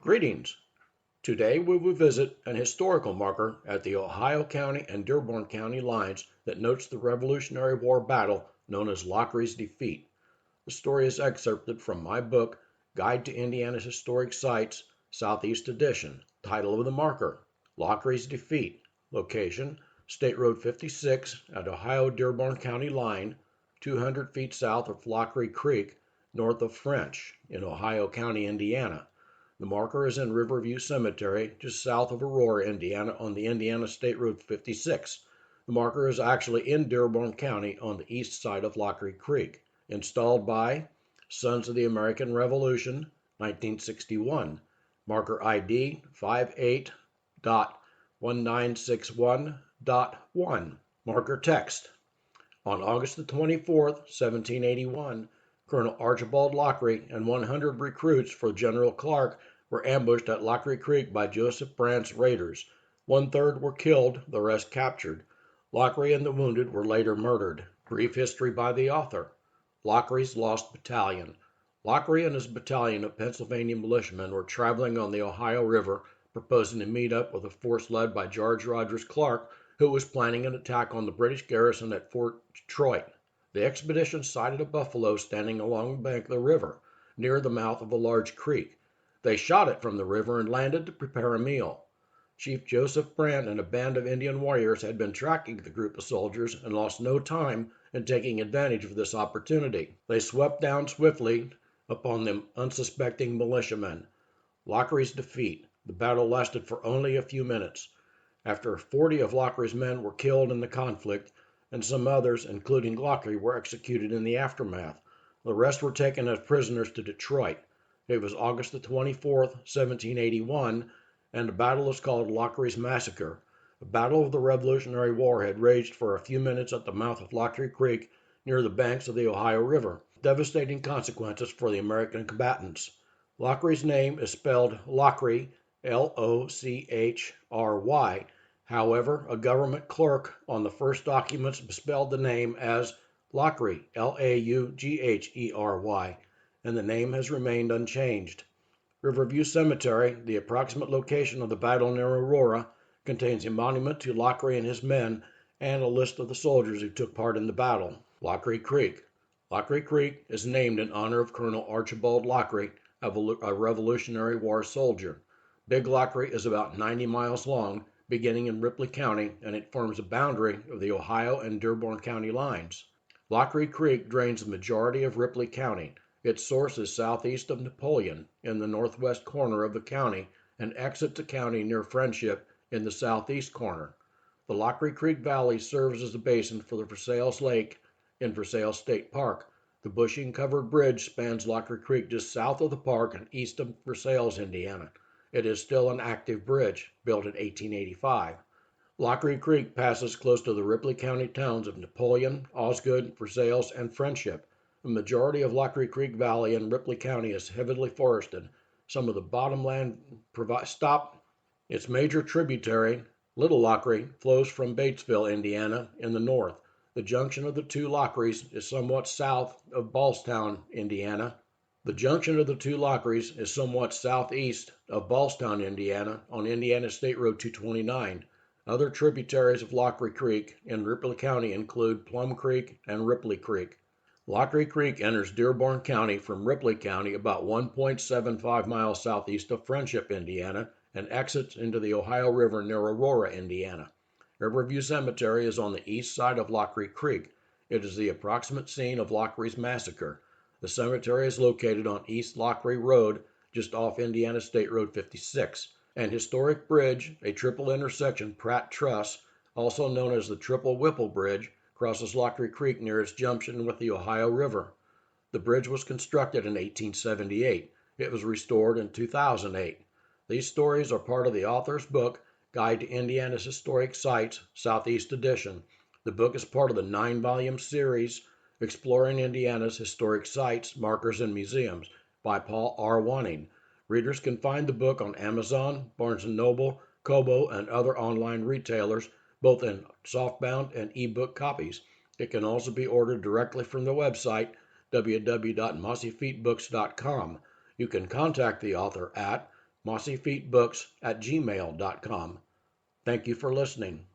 Greetings. Today we will visit an historical marker at the Ohio County and Dearborn County lines that notes the Revolutionary War battle known as Lockery's defeat. The story is excerpted from my book, Guide to Indiana's Historic Sites, Southeast Edition. Title of the marker, Lockery's defeat. Location, State Road 56 at Ohio Dearborn County line, 200 feet south of Lockery Creek, north of French, in Ohio County, Indiana. The marker is in Riverview Cemetery, just south of Aurora, Indiana, on the Indiana State Road 56. The marker is actually in Dearborn County on the east side of Lockery Creek. Installed by Sons of the American Revolution, 1961. Marker ID 58.1961.1. Marker text. On August the 24th, 1781, Colonel Archibald Lochry and 100 recruits for General Clark were ambushed at Lockery Creek by Joseph Brandt's raiders. 1/3 were killed, the rest captured. Lochry and the wounded were later murdered. Brief history by the author. Lochry's Lost Battalion. Lochry and his battalion of Pennsylvania militiamen were traveling on the Ohio River, proposing to meet up with a force led by George Rogers Clark, who was planning an attack on the British garrison at Fort Detroit. The expedition sighted a buffalo standing along the bank of the river, near the mouth of a large creek. They shot it from the river and landed to prepare a meal. Chief Joseph Brandt and a band of Indian warriors had been tracking the group of soldiers and lost no time in taking advantage of this opportunity. They swept down swiftly upon the unsuspecting militiamen. Lochry's defeat. The battle lasted for only a few minutes. After 40 of Lochry's men were killed in the conflict, and some others, including Lochry, were executed in the aftermath. The rest were taken as prisoners to Detroit. It was August the 24th, 1781, and the battle is called Lockery's Massacre. The Battle of the Revolutionary War had raged for a few minutes at the mouth of Lockery Creek near the banks of the Ohio River. Devastating consequences for the American combatants. Lockery's name is spelled Lochry, Lochry. However, a government clerk on the first documents spelled the name as Lockery, Laughery, and the name has remained unchanged. Riverview Cemetery, the approximate location of the battle near Aurora, contains a monument to Lochry and his men and a list of the soldiers who took part in the battle. Lockery Creek. Lockery Creek is named in honor of Colonel Archibald Lochry, a Revolutionary War soldier. Big Lockery is about 90 miles long, beginning in Ripley County, and it forms a boundary of the Ohio and Dearborn County lines. Lockery Creek drains the majority of Ripley County. Its source is southeast of Napoleon, in the northwest corner of the county, and exits the county near Friendship in the southeast corner. The Lockery Creek Valley serves as a basin for the Versailles Lake in Versailles State Park. The bushing-covered bridge spans Lockery Creek just south of the park and east of Versailles, Indiana. It is still an active bridge, built in 1885. Lockery Creek passes close to the Ripley County towns of Napoleon, Osgood, Versailles, and Friendship. The majority of Lockery Creek Valley in Ripley County is heavily forested. Some of the bottomland stop. Its major tributary, Little Lockery, flows from Batesville, Indiana, in the north. The junction of the two Lockerys is somewhat south of Ballstown, Indiana. The junction of the two Lockerys is somewhat southeast of Ballstown, Indiana, on Indiana State Road 229. Other tributaries of Lockery Creek in Ripley County include Plum Creek and Ripley Creek. Lockery Creek enters Dearborn County from Ripley County about 1.75 miles southeast of Friendship, Indiana, and exits into the Ohio River near Aurora, Indiana. Riverview Cemetery is on the east side of Lockery Creek. It is the approximate scene of Lockery's Massacre. The cemetery is located on East Lockery Road, just off Indiana State Road 56. An historic bridge, a triple intersection Pratt Truss, also known as the Triple Whipple Bridge, crosses Lockery Creek near its junction with the Ohio River. The bridge was constructed in 1878. It was restored in 2008. These stories are part of the author's book, Guide to Indiana's Historic Sites, Southeast Edition. The book is part of the 9-volume series, Exploring Indiana's Historic Sites, Markers, and Museums, by Paul R. Wanning. Readers can find the book on Amazon, Barnes & Noble, Kobo, and other online retailers, both in softbound and ebook copies. It can also be ordered directly from the website, www.mossyfeetbooks.com. You can contact the author at mossyfeetbooks@gmail.com. Thank you for listening.